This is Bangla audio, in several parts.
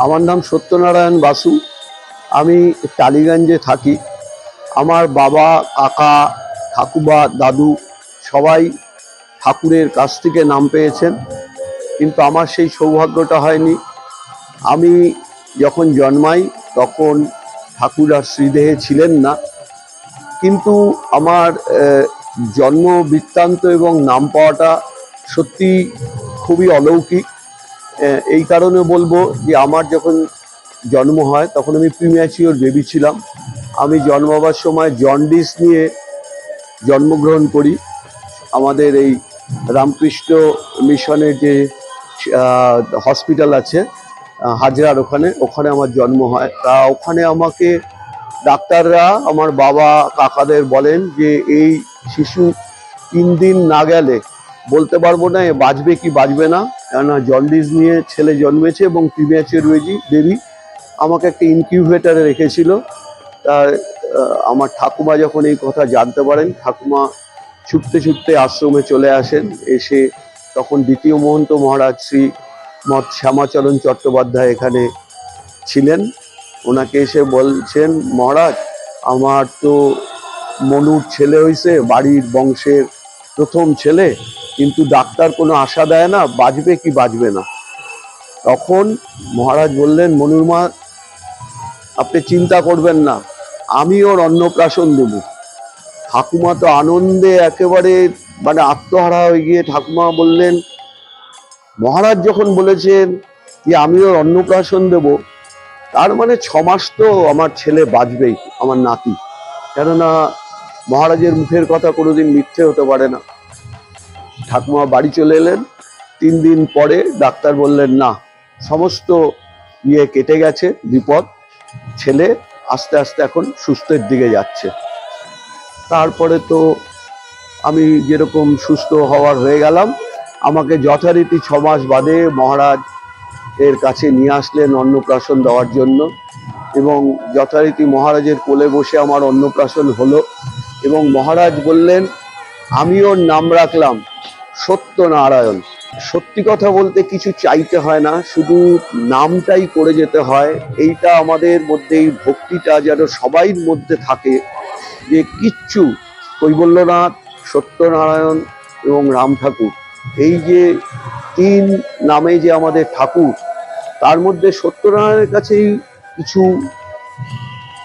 আমার নাম সত্যনারায়ণ বাসু। আমি টালিগঞ্জে থাকি। আমার বাবা, কাকা, ঠাকুমা, দাদু সবাই ঠাকুরের কাছ থেকে নাম পেয়েছেন, কিন্তু আমার সেই সৌভাগ্যটা হয়নি। আমি যখন জন্মাই তখন ঠাকুর আর শ্রীদেহে ছিলেন না, কিন্তু আমার জন্ম বৃত্তান্ত এবং নাম পাওয়াটা সত্যি খুবই অলৌকিক। এই কারণে বলবো যে আমার যখন জন্ম হয় তখন আমি প্রিম্যাচিওর বেবি ছিলাম। আমি জন্মাবার সময় জন্ডিস নিয়ে জন্মগ্রহণ করি। আমাদের এই রামকৃষ্ণ মিশনের যে হসপিটাল আছে হাজরার ওখানে আমার জন্ম হয়। তা ওখানে আমাকে ডাক্তাররা আমার বাবা কাকাদের বলেন যে এই শিশু 3 দিন না গেলে বলতে পারবো না এ বাঁচবে কি বাঁচবে না, কেননা জন্ডিস নিয়ে ছেলে জন্মেছে এবং প্রিম্যাচিওর বেবি। আমাকে একটা ইনকিউবেটারে রেখেছিল। তার আমার ঠাকুমা যখন এই কথা জানতে পারেন, ঠাকুমা ছুটতে ছুটতে আশ্রমে চলে আসেন। এসে তখন দ্বিতীয় মহন্ত মহারাজ শ্রী মঠ শ্যামাচরণ চট্টোপাধ্যায় এখানে ছিলেন। ওনাকে এসে বলছেন, মহারাজ আমার তো মনুর ছেলে হয়েছে, বাড়ির বংশের প্রথম ছেলে, কিন্তু ডাক্তার কোনো আশা দেয় না, বাঁচবে কি বাঁচবে না। তখন মহারাজ বললেন, মনুর মা আপনি চিন্তা করবেন না, আমি ওর অন্নপ্রাশন দেব। ঠাকুমা তো আনন্দে একেবারে আত্মহারা হয়ে গিয়ে ঠাকুমা বললেন, মহারাজ যখন বলেছেন যে আমি ওর অন্নপ্রাশন দেব, তার মানে 6 মাস তো আমার ছেলে বাঁচবেই, আমার নাতি। কেননা মহারাজের মুখের কথা কোনোদিন মিথ্যে হতে পারে না। ঠাকুমা বাড়ি চলে এলেন। 3 দিন পরে ডাক্তার বললেন, না, সমস্ত কেটে গেছে, বিপদ, ছেলে আস্তে আস্তে এখন সুস্থের দিকে যাচ্ছে। তারপরে তো আমি যেরকম সুস্থ হওয়ার হয়ে গেলাম, আমাকে যথারীতি 6 মাস বাদে মহারাজ এর কাছে নিয়ে আসলেন অন্নপ্রাশন দেওয়ার জন্য, এবং যথারীতি মহারাজের কোলে বসে আমার অন্নপ্রাশন হলো। এবং মহারাজ বললেন, আমি ওর নাম রাখলাম সত্যনারায়ণ। সত্যি কথা বলতে কিছু চাইতে হয় না, শুধু নামটাই করে যেতে হয়। এইটা আমাদের মধ্যে, এই ভক্তিটা যেন সবাইর মধ্যে থাকে, যে কিচ্ছু কৈবল্যনাথ, সত্যনারায়ণ এবং রাম ঠাকুর, এই যে 3 নামে যে আমাদের ঠাকুর, তার মধ্যে সত্যনারায়ণের কাছেই কিছু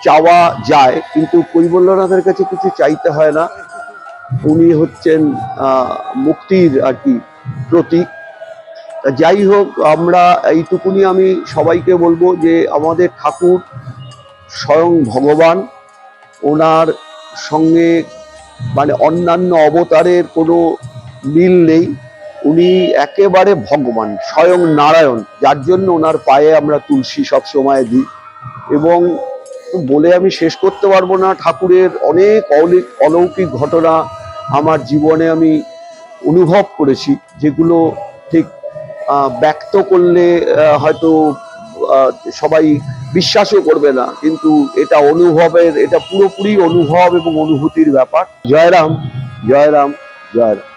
চাওয়া যায়, কিন্তু কৈবল্যনাথের কাছে কিছু চাইতে হয় না। উনি হচ্ছেন মুক্তির আর কি প্রতীক। যাই হোক, আমরা এইটুকুনি আমি সবাইকে বলবো যে আমাদের ঠাকুর স্বয়ং ভগবান। ওনার সঙ্গে অন্যান্য অবতারের কোনো মিল নেই। উনি একেবারে ভগবান, স্বয়ং নারায়ণ, যার জন্য ওনার পায়ে আমরা তুলসী সব সময় দিই। এবং বলে আমি শেষ করতে পারবো না, ঠাকুরের অনেক অলৌকিক ঘটনা আমার জীবনে আমি অনুভব করেছি, যেগুলো ঠিক ব্যক্ত করলে হয়তো সবাই বিশ্বাসও করবে না, কিন্তু এটা অনুভবের, এটা পুরোপুরি অনুভব এবং অনুভূতির ব্যাপার। জয় রাম, জয় রাম, জয় রাম।